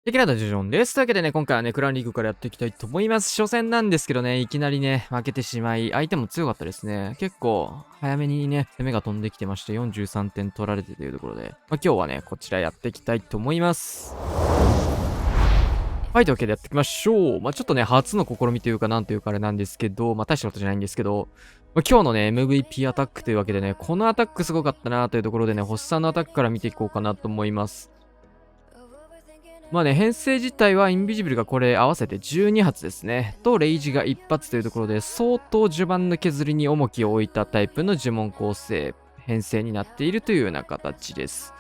テキラダジョンです。というわけでね、今回はね、クランリーグからやっていきたいと思います。初戦なんですけどね、いきなりね、負けてしまい、相手も強かったですね。結構、早めにね、攻めが飛んできてまして、43点取られてというところで、今日はね、こちらやっていきたいと思います。はい、というわけでやっていきましょう。ちょっとね、初の試みというか、なんというかあれなんですけど、大したことじゃないんですけど、今日のね、MVP アタックというわけでね、このアタックすごかったなというところでね、星さんのアタックから見ていこうかなと思います。編成自体はインビジブルがこれ合わせて12発ですね。と、レイジが1発というところで、相当序盤の削りに重きを置いたタイプの呪文構成、編成になっているというような形です。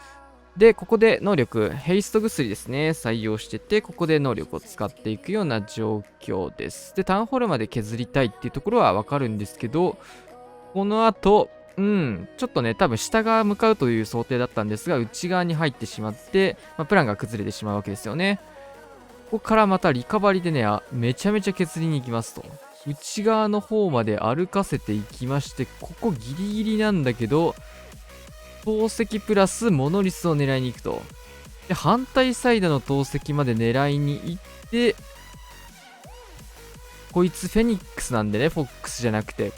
で、ここで能力、ヘイスト薬ですね、採用してて、ここで能力を使っていくような状況です。で、タウンホールまで削りたいっていうところはわかるんですけど、この後、ちょっとね、多分下側向かうという想定だったんですが、内側に入ってしまって、プランが崩れてしまうわけですよね。ここからまたリカバリでね、めちゃめちゃ削りに行きますと。内側の方まで歩かせていきまして、ここギリギリなんだけど、投石プラスモノリスを狙いに行くと。で、反対サイドの投石まで狙いに行って、こいつフェニックスなんでね、フォックスじゃなくて。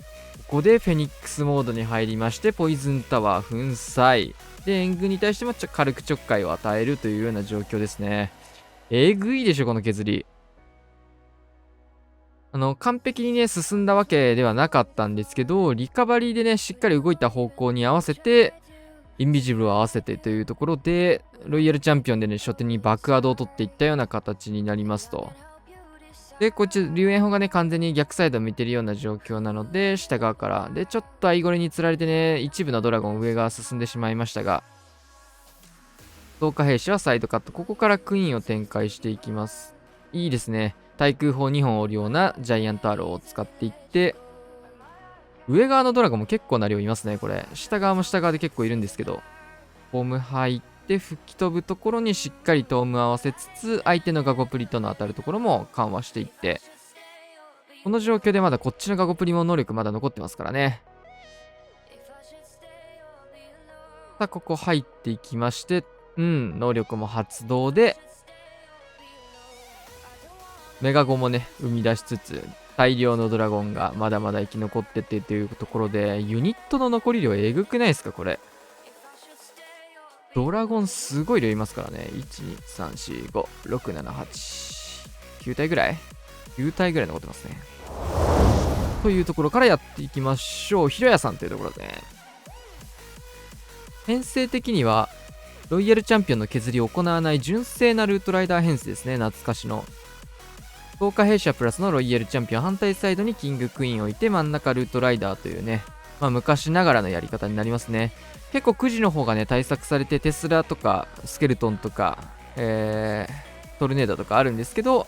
ここでフェニックスモードに入りまして、ポイズンタワー粉砕。で、援軍に対しても軽くちょっかいを与えるというような状況ですね。えぐいでしょ、この削り。完璧にね、進んだわけではなかったんですけど、リカバリーでね、しっかり動いた方向に合わせて、インビジブルを合わせてというところで、ロイヤルチャンピオンでね、初手に爆アドを取っていったような形になりますと。で、こっち、龍炎砲がね、完全に逆サイドを見てるような状況なので、下側から。で、ちょっとアイゴレに釣られてね、一部のドラゴン上側進んでしまいましたが、増加兵士はサイドカット。ここからクイーンを展開していきます。いいですね。対空砲2本おるようなジャイアントアローを使っていって、上側のドラゴンも結構な量いますね、これ。下側も下側で結構いるんですけど、ホーム入って吹き飛ぶところにしっかりトーム合わせつつ、相手のガゴプリとの当たるところも緩和していって、この状況でまだこっちのガゴプリも能力まだ残ってますからね。さあ、ここ入っていきまして、能力も発動で、メガゴもね、生み出しつつ、大量のドラゴンがまだまだ生き残っててというところで、ユニットの残り量えぐくないですか、これ。ドラゴンすごい量いますからね。1、2、3、4、5、6、7、8、9体ぐらい ?9 体ぐらい残ってますね。というところからやっていきましょう。ひろやさんというところでね。編成的には、ロイヤルチャンピオンの削りを行わない純正なルートライダー編成ですね。懐かしの。豪華弊社プラスのロイヤルチャンピオン、反対サイドにキングクイーンを置いて真ん中ルートライダーというね、昔ながらのやり方になりますね。結構くじの方がね、対策されてテスラとかスケルトンとか、トルネードとかあるんですけど、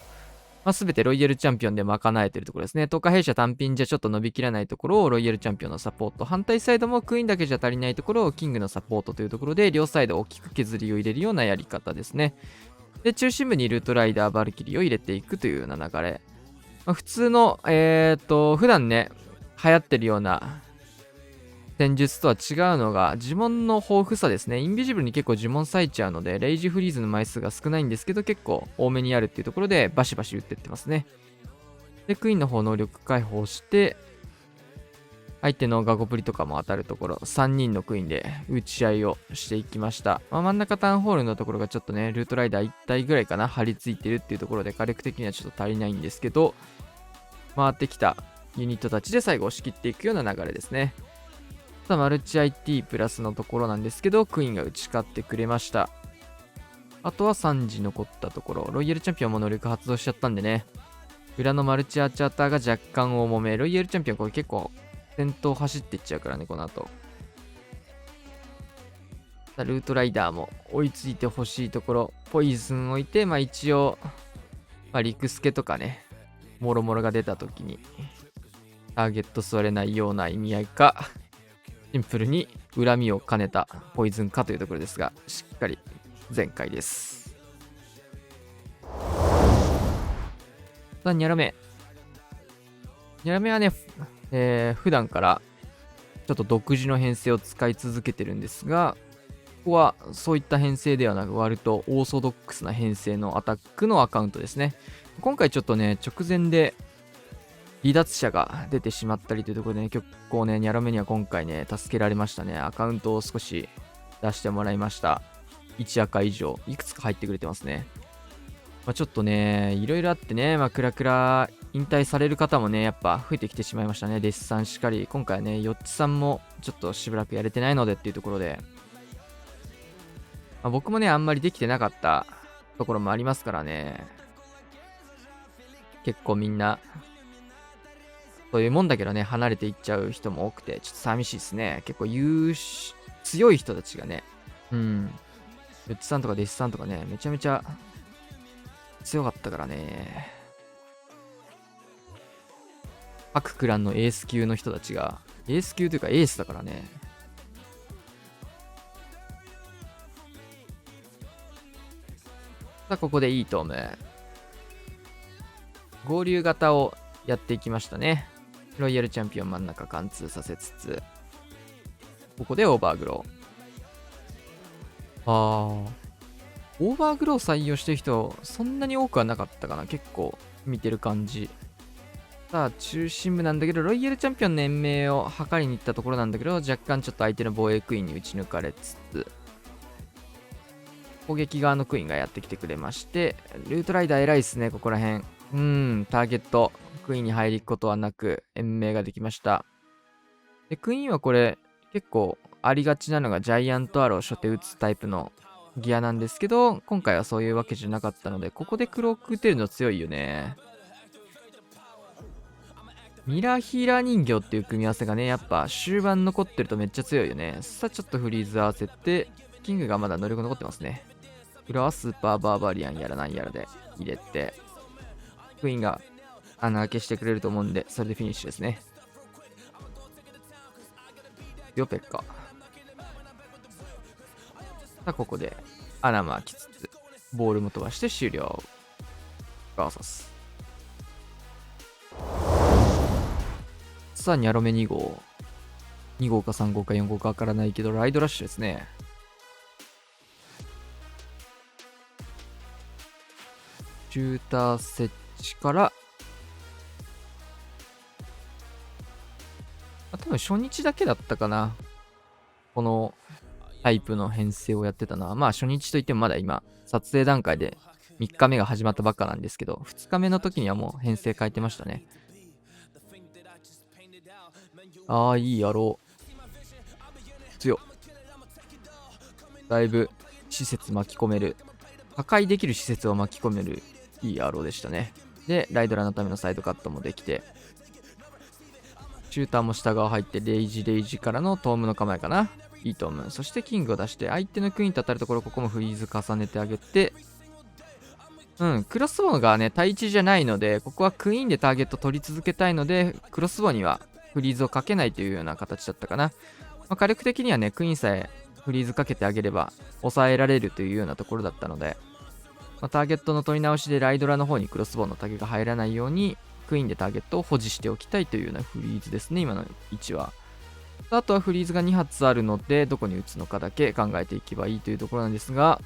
全てロイヤルチャンピオンで賄えてるところですね。東海弊社単品じゃちょっと伸びきらないところをロイヤルチャンピオンのサポート。反対サイドもクイーンだけじゃ足りないところをキングのサポートというところで、両サイド大きく削りを入れるようなやり方ですね。で、中心部にルートライダー、バルキリーを入れていくというような流れ。普通の、普段ね、流行ってるような戦術とは違うのが、呪文の豊富さですね。インビジブルに結構呪文割いちゃうので、レイジフリーズの枚数が少ないんですけど、結構多めにあるっていうところで、バシバシ打ってってますね。で、クイーンの方能力解放して、相手のガゴプリとかも当たるところ、3人のクイーンで打ち合いをしていきました。真ん中タウンホールのところがちょっとね、ルートライダー1体ぐらいかな、張り付いてるっていうところで火力的にはちょっと足りないんですけど、回ってきたユニットたちで最後押し切っていくような流れですね。さあ、マルチ IT プラスのところなんですけど、クイーンが打ち勝ってくれました。あとは3時残ったところ、ロイヤルチャンピオンも能力発動しちゃったんでね、裏のマルチアーチャーターが若干重め、ロイヤルチャンピオンこれ結構先頭走っていっちゃうからね、この後。ルートライダーも追いついてほしいところ、ポイズン置いて、一応、リクスケとかね、もろもろが出た時に、ターゲット座れないような意味合いか、シンプルに恨みを兼ねたポイズンかというところですが、しっかり全開です。さあ、ニャラメ。ニャラメはね、普段からちょっと独自の編成を使い続けてるんですが、ここはそういった編成ではなく、割とオーソドックスな編成のアタックのアカウントですね。今回ちょっとね、直前で離脱者が出てしまったりというところでね、結構ね、ニャロメには今回ね、助けられましたね。アカウントを少し出してもらいました。1赤以上、いくつか入ってくれてますね。ちょっとね、いろいろあってね、クラクラ引退される方もね、やっぱ増えてきてしまいましたね。デッサンしかり。今回はね、ヨッチさんもちょっとしばらくやれてないのでっていうところで、僕もね、あんまりできてなかったところもありますからね。結構みんな、そういうもんだけどね、離れていっちゃう人も多くて、ちょっと寂しいですね。結構強い人たちがね、ヨッチさんとかデッサンとかね、めちゃめちゃ強かったからね。各クランのエース級の人たちが、エース級というかエースだからね。さあ、ここでいいトーム。合流型をやっていきましたね。ロイヤルチャンピオン真ん中貫通させつつ、ここでオーバーグロー。オーバーグロー採用してる人、そんなに多くはなかったかな。結構見てる感じ。さあ、中心部なんだけど、ロイヤルチャンピオンの延命を図りに行ったところなんだけど、若干ちょっと相手の防衛クイーンに打ち抜かれつつ、攻撃側のクイーンがやってきてくれまして、ルートライダー偉いっすね、ここら辺。ターゲット、クイーンに入り行くことはなく、延命ができました。で、クイーンはこれ、結構ありがちなのがジャイアントアロー初手打つタイプのギアなんですけど、今回はそういうわけじゃなかったので、ここでクローク打てるの強いよね。ミラヒラ人形っていう組み合わせがね、やっぱ終盤残ってるとめっちゃ強いよね。さあ、ちょっとフリーズ合わせて、キングがまだ能力残ってますね。裏はスーパーバーバリアンやらなんやらで入れて、クイーンが穴開けしてくれると思うんで、それでフィニッシュですね。よ、ペッカ。さあ、ここで穴も開きつつ、ボールも飛ばして終了。バーサス。さあ、ニャロメ2号。2号か3号か4号かわからないけど、ライドラッシュですね。シューター設置から、多分初日だけだったかな。このタイプの編成をやってたのは、初日といってもまだ今、撮影段階で3日目が始まったばっかなんですけど、2日目の時にはもう編成変えてましたね。いい野郎。強っ。だいぶ施設巻き込める。破壊できる施設を巻き込めるいい野郎でしたね。で、ライドラのためのサイドカットもできて、シューターも下側入って、レイジからのトームの構えかな。いいトーム。そしてキングを出して、相手のクイーンと当たるところ、ここもフリーズ重ねてあげて、クロスボウがね、対1じゃないので、ここはクイーンでターゲット取り続けたいので、クロスボウにはフリーズをかけないというような形だったかな。火力的にはね、クイーンさえフリーズかけてあげれば抑えられるというようなところだったので、ターゲットの取り直しでライドラの方にクロスボウのタゲが入らないように、クイーンでターゲットを保持しておきたいというようなフリーズですね、今の位置は。あとはフリーズが2発あるので、どこに打つのかだけ考えていけばいいというところなんですが、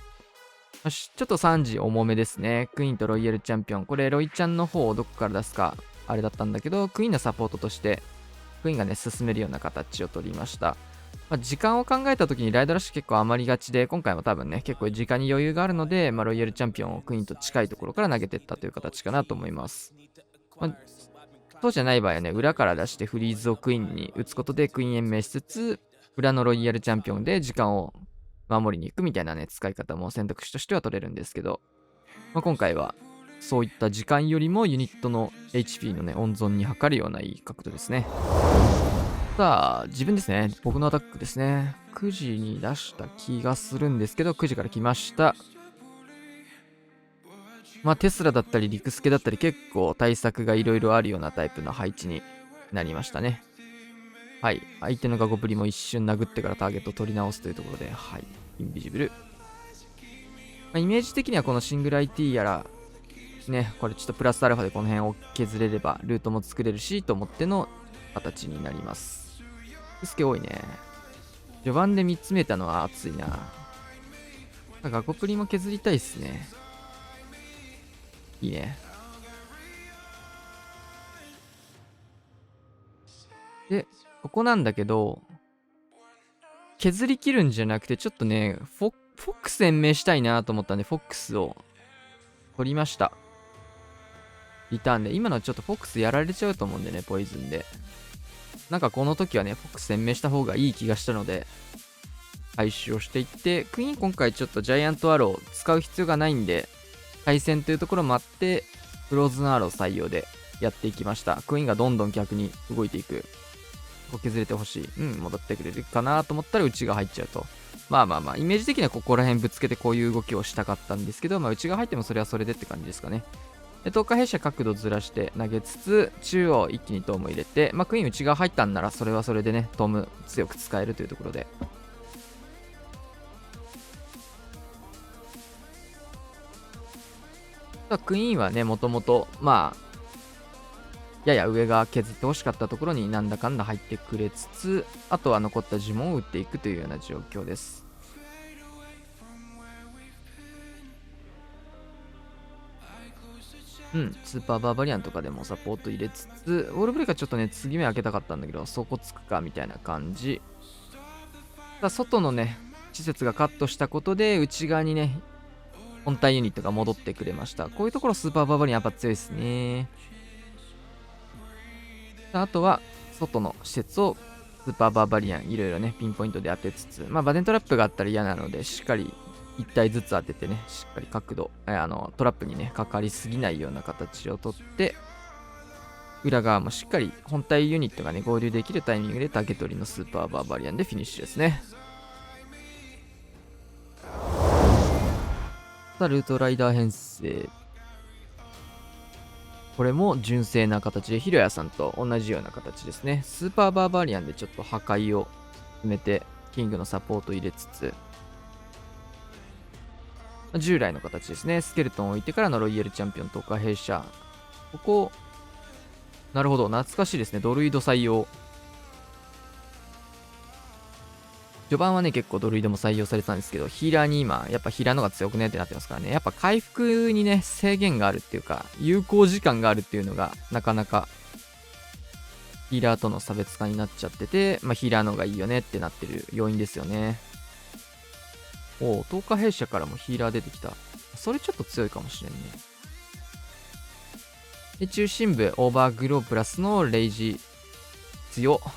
ちょっと3時重めですね。クイーンとロイヤルチャンピオン。これ、ロイちゃんの方をどこから出すか、あれだったんだけど、クイーンのサポートとして、クイーンがね、進めるような形を取りました。時間を考えた時にライドラッシュ結構余りがちで、今回も多分ね、結構時間に余裕があるので、ロイヤルチャンピオンをクイーンと近いところから投げていったという形かなと思います。そうじゃない場合はね、裏から出してフリーズをクイーンに打つことでクイーン延命しつつ、裏のロイヤルチャンピオンで時間を守りに行くみたいなね、使い方も選択肢としては取れるんですけど、今回はそういった時間よりもユニットの HP のね、温存に測るようないい角度ですね。さあ、自分ですね。僕のアタックですね。9時に出した気がするんですけど、9時から来ました。テスラだったり、リクスケだったり、結構対策がいろいろあるようなタイプの配置になりましたね。はい。相手のガゴプリも一瞬殴ってからターゲットを取り直すというところで、はい。インビジブル。イメージ的にはこのシングル IT やら、ね、これちょっとプラスアルファでこの辺を削れれば、ルートも作れるし、と思っての形になります。リクスケ多いね。序盤で3つ見えたのは熱いな。ガコプリも削りたいっすね。いいね。で、ここなんだけど、削り切るんじゃなくて、ちょっとね、フォックス延命したいなと思ったんで、フォックスを取りました。リターンで。今のはちょっとフォックスやられちゃうと思うんでね、ポイズンで。なんかこの時はね、フォックス延命した方がいい気がしたので、回収をしていって、クイーン今回ちょっとジャイアントアロー使う必要がないんで、対戦というところもあって、フローズンアロー採用でやっていきました。クイーンがどんどん逆に動いていく。ここ削れてほしい。戻ってくれるかなと思ったら内が入っちゃうと。まあまあまあ、イメージ的にはここら辺ぶつけてこういう動きをしたかったんですけど、まあ内が入ってもそれはそれでって感じですかね。で、透過弊社角度ずらして投げつつ、中央一気にトーム入れて、まあクイーン内側入ったんならそれはそれでね、トーム強く使えるというところで。クイーンはね、もともと、まあ、やや上が削ってほしかったところになんだかんだ入ってくれつつ、あとは残った呪文を打っていくというような状況です。スーパーバーバリアンとかでもサポート入れつつ、ウォールブレイカーちょっとね、継ぎ目開けたかったんだけど、そこつくかみたいな感じ。外のね、施設がカットしたことで、内側にね、本体ユニットが戻ってくれました。こういうところスーパーバーバリアンやっぱ強いですね。あとは、外の施設をスーパーバーバリアンいろいろね、ピンポイントで当てつつ、まあ、バデントラップがあったら嫌なので、しっかり1体ずつ当ててね、しっかり角度、トラップにね、かかりすぎないような形をとって、裏側もしっかり本体ユニットがね、合流できるタイミングで竹取りのスーパーバーバリアンでフィニッシュですね。さあ、ルートライダー編成。これも純正な形で、ヒロヤさんと同じような形ですね。スーパーバーバリアンでちょっと破壊を決めて、キングのサポート入れつつ、従来の形ですね。スケルトンを置いてからのロイヤルチャンピオンとか弊社。ここ、なるほど、懐かしいですね。ドルイド採用。序盤はね、結構ドルイドも採用されてたんですけど、ヒーラーに今、やっぱヒーラーの方が強くねってなってますからね。やっぱ回復にね、制限があるっていうか、有効時間があるっていうのが、なかなか、ヒーラーとの差別化になっちゃってて、まあヒーラーの方がいいよねってなってる要因ですよね。おお、10日弊社からもヒーラー出てきた。それちょっと強いかもしれんね。で、中心部、オーバーグロープラスのレイジ、強っ。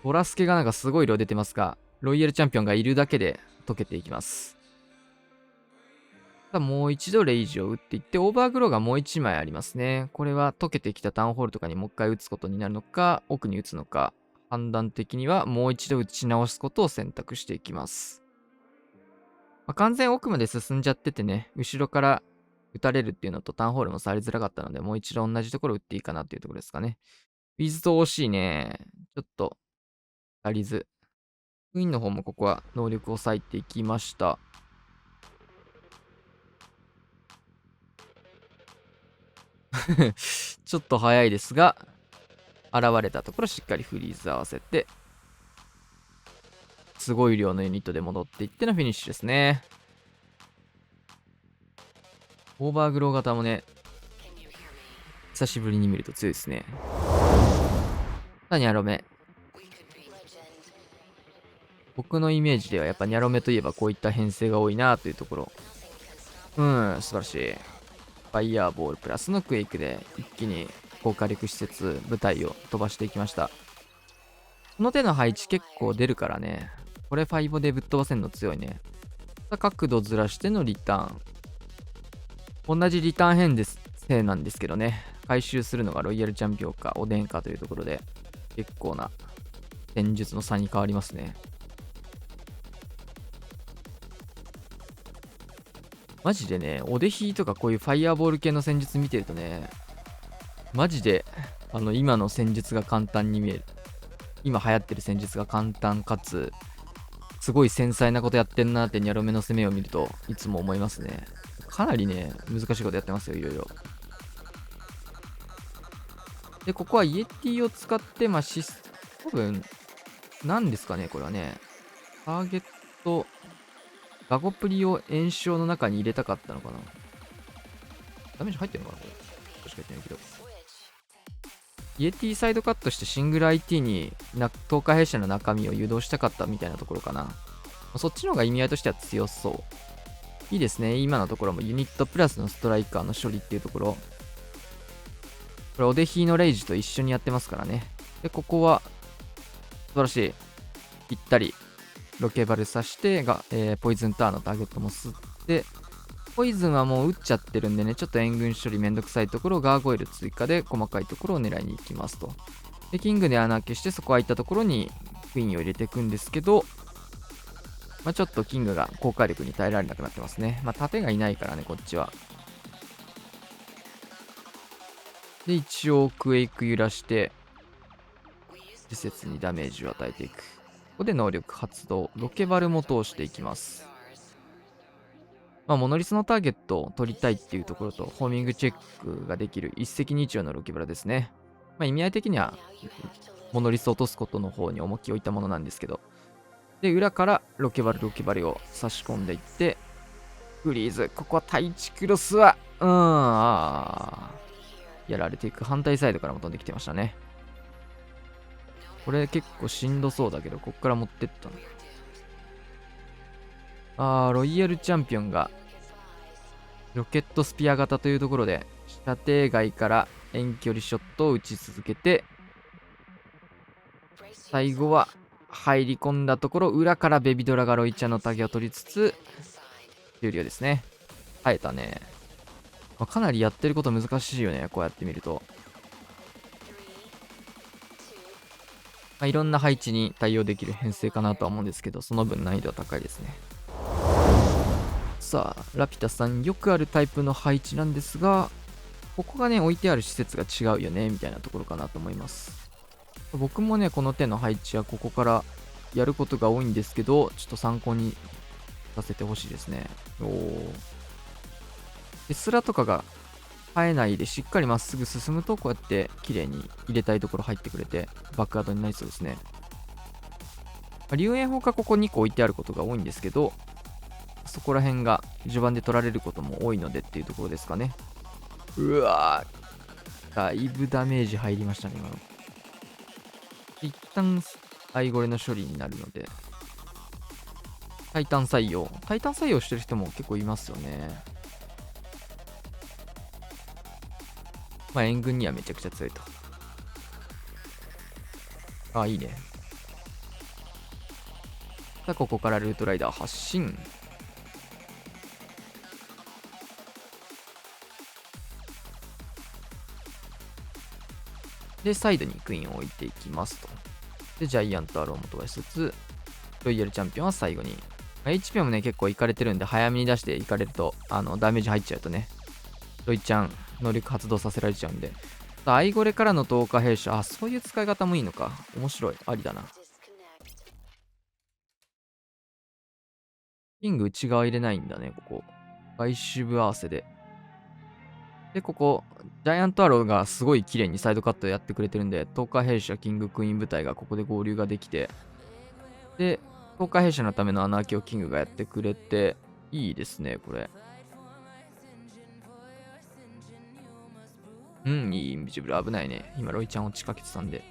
ボラスケがなんかすごい量出てますが、ロイヤルチャンピオンがいるだけで溶けていきます。もう一度レイジを打っていって、オーバーグローがもう一枚ありますね。これは溶けてきたタウンホールとかにもう一回打つことになるのか、奥に打つのか、判断的にはもう一度打ち直すことを選択していきます。完全奥まで進んじゃっててね、後ろから打たれるっていうのとタウンホールもされづらかったので、もう一度同じところ打っていいかなっていうところですかね。ウィズと惜しいね。ちょっと足りず。クイーンの方もここは能力を割いていきました。ちょっと早いですが、現れたところしっかりフリーズ合わせて、すごい量のユニットで戻っていってのフィニッシュですね。オーバーグロー型もね、久しぶりに見ると強いですね。さあ、ニャロメ。僕のイメージではやっぱニャロメといえばこういった編成が多いなというところ。素晴らしい。ファイヤーボールプラスのクエイクで一気に高火力施設、部隊を飛ばしていきました。この手の配置結構出るからね。これ5でぶっ飛ばせんの強いね。角度ずらしてのリターン。同じリターン編ですせいなんですけどね。回収するのがロイヤルチャンピオンかおでんかというところで、結構な戦術の差に変わりますね。マジでね、オデヒーとかこういうファイヤーボール系の戦術見てるとね、マジで、今の戦術が簡単に見える。今流行ってる戦術が簡単かつ、すごい繊細なことやってんなってニャロメの攻めを見るといつも思いますね。かなりね、難しいことやってますよ、いろいろ。で、ここはイエティを使って、多分、何ですかね、これはね。ターゲッとガゴプリを炎症の中に入れたかったのかな。ダメージ入ってるのかなこれ。確か言ってないけど。イエティサイドカットしてシングル IT に東海弊社の中身を誘導したかったみたいなところかな。そっちの方が意味合いとしては強そう。いいですね。今のところもユニットプラスのストライカーの処理っていうところ。これオデヒーのレイジと一緒にやってますからね。で、ここは素晴らしい。ぴったりロケバル刺してポイズンターンのターゲットも吸って、ポイズンはもう打っちゃってるんでね、ちょっと援軍処理めんどくさいところをガーゴイル追加で細かいところを狙いに行きますと。で、キングで穴開けして、そこ空いたところにクイーンを入れていくんですけど、ちょっとキングが高火力に耐えられなくなってますね。盾がいないからね、こっちは。で、一応クエイク揺らして、施設にダメージを与えていく。ここで能力発動。ロケバルも通していきます。モノリスのターゲットを取りたいっていうところと、ホーミングチェックができる一石二鳥のロケバルですね。意味合い的には、モノリスを落とすことの方に重きを置いたものなんですけど。で、裏からロケバルを差し込んでいって、フリーズ。ここはタイチクロスは、やられていく。反対サイドからも飛んできてましたね。これ結構しんどそうだけど、こっから持ってったの。ロイヤルチャンピオンがロケットスピア型というところで射程外から遠距離ショットを打ち続けて、最後は入り込んだところ、裏からベビドラがロイちゃんのタゲを取りつつ終了ですね。耐えたね。かなりやってること難しいよね、こうやって見ると。いろんな配置に対応できる編成かなとは思うんですけど、その分難易度は高いですね。さあ、ラピュタさん、よくあるタイプの配置なんですが、ここがね、置いてある施設が違うよね、みたいなところかなと思います。僕もね、この手の配置はここからやることが多いんですけど、ちょっと参考にさせてほしいですね。で、スラとかが生えないでしっかりまっすぐ進むと、こうやって綺麗に入れたいところ入ってくれて、バックアウトになりそうですね。龍炎砲がここ2個置いてあることが多いんですけど、そこら辺が序盤で取られることも多いのでっていうところですかね。うわー、だいぶダメージ入りましたね、今の。一旦、アイゴレの処理になるので、タイタン採用してる人も結構いますよね。援軍にはめちゃくちゃ強いと。いいね。さあ、ここからルートライダー発進。で、サイドにクイーンを置いていきますと。で、ジャイアントアローも飛ばしつつ、ロイヤルチャンピオンは最後に。HP もね、結構いかれてるんで、早めに出していかれると、ダメージ入っちゃうとね、ロイちゃん、能力発動させられちゃうんで。アイゴレからの10日弊社。そういう使い方もいいのか。面白い。ありだな。キング内側入れないんだね、ここ。外周部合わせで。で、ここ、ジャイアントアローがすごい綺麗にサイドカットやってくれてるんで、10日弊社、キングクイーン部隊がここで合流ができて、で、10日弊社のための穴開けをキングがやってくれて、いいですね、これ。いいインビジブル危ないね。今、ロイちゃん落ちかけてたんで。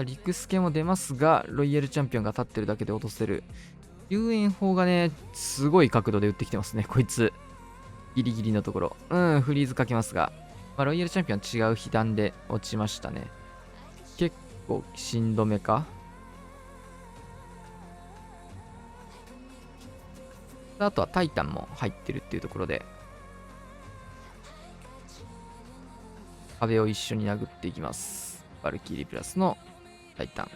リクスケも出ますが、ロイヤルチャンピオンが立ってるだけで落とせる。龍炎砲がね、すごい角度で打ってきてますね、こいつ。ギリギリのところ。フリーズかけますが。ロイヤルチャンピオン違う被弾で落ちましたね。結構、しんどめか。あとはタイタンも入ってるっていうところで、壁を一緒に殴っていきます。バルキリープラスのタイタン。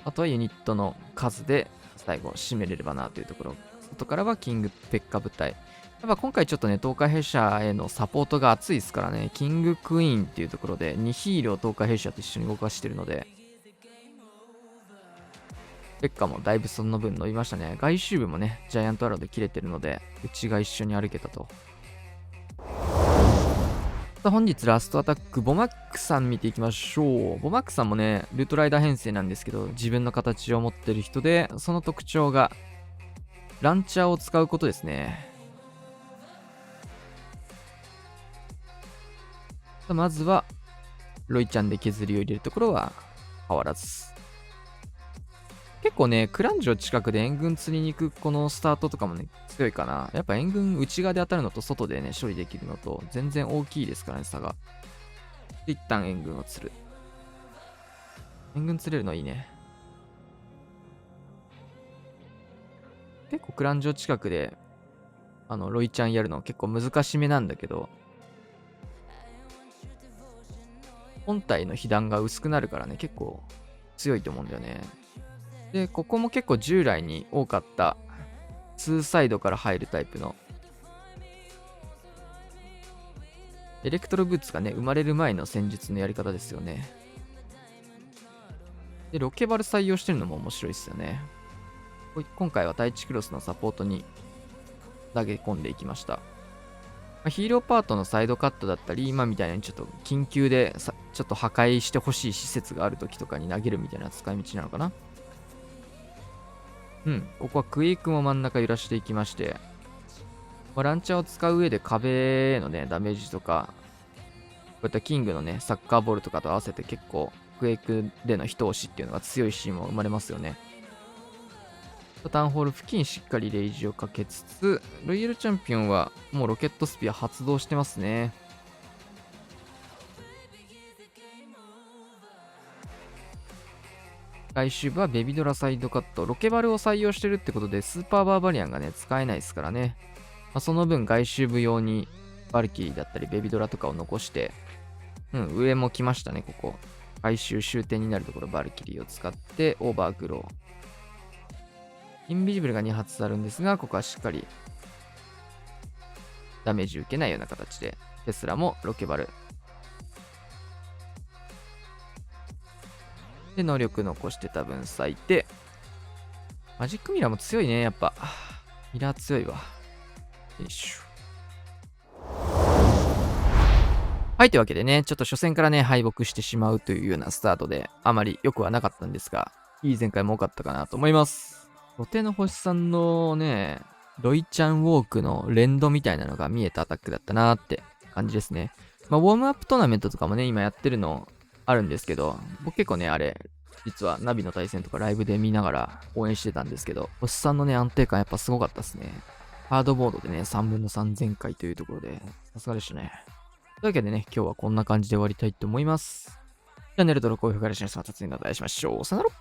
あとはユニットの数で最後締めれればなというところ。外からはキングペッカ部隊。やっぱ今回ちょっとね、東海弊社へのサポートが熱いですからね、キングクイーンっていうところで2ヒールを東海弊社と一緒に動かしてるので、ペッカもだいぶその分伸びましたね。外周部もね、ジャイアントアローで切れてるので、内が一緒に歩けたと。さあ本日ラストアタック、ボマックさん見ていきましょう。ボマックさんもね、ルートライダー編成なんですけど、自分の形を持ってる人で、その特徴が、ランチャーを使うことですね。さあまずは、ロイちゃんで削りを入れるところは変わらず。結構ね、クランジョ近くで援軍釣りに行くこのスタートとかもね、強いかな。やっぱ援軍内側で当たるのと外でね、処理できるのと全然大きいですからね、差が。で、一旦援軍を釣る。援軍釣れるのいいね。結構クランジョ近くで、ロイちゃんやるの結構難しめなんだけど、本体の被弾が薄くなるからね、結構強いと思うんだよね。で、ここも結構従来に多かった2サイドから入るタイプのエレクトロブーツがね、生まれる前の戦術のやり方ですよね。で、ロケバル採用してるのも面白いですよね。今回は第1クロスのサポートに投げ込んでいきました。ヒーローパートのサイドカットだったり、今みたいにちょっと緊急でちょっと破壊してほしい施設がある時とかに投げるみたいな使い道なのかな。ここはクイックも真ん中揺らしていきまして、ランチャーを使う上で壁へのね、ダメージとか、こういったキングのね、サッカーボールとかと合わせて結構、クエイクでの一押しっていうのが強いシーンも生まれますよね。タウンホール付近しっかりレイジをかけつつ、ロイヤルチャンピオンはもうロケットスピア発動してますね。来週はベビドラサイドカット、ロケバルを採用してるってことで、スーパーバーバリアンがね、使えないですからね。その分、外周部用にバルキリーだったり、ベビドラとかを残して、上も来ましたね、ここ。回収終点になるところ、バルキリーを使って、オーバーグロー。インビジブルが2発あるんですが、ここはしっかりダメージ受けないような形で、テスラもロケバル。で、能力残して多分割いて、マジックミラーも強いね、やっぱ。ミラー強いわ。よいしょ。はい、というわけでね、ちょっと初戦からね、敗北してしまうというようなスタートで、あまり良くはなかったんですが、いい前回も多かったかなと思います。土手の星さんのね、ロイちゃんウォークの連動みたいなのが見えたアタックだったなーって感じですね。ウォームアップトーナメントとかもね、今やってるのあるんですけど、僕結構ね、あれ、実はナビの対戦とかライブで見ながら応援してたんですけど、星さんのね、安定感やっぱすごかったですね。ハードボードでね、3分の3全開というところで、さすがでしたね。というわけでね、今日はこんな感じで終わりたいと思います。チャンネル登録、高評価、シェア、また次にお会いしましょう。さよなら。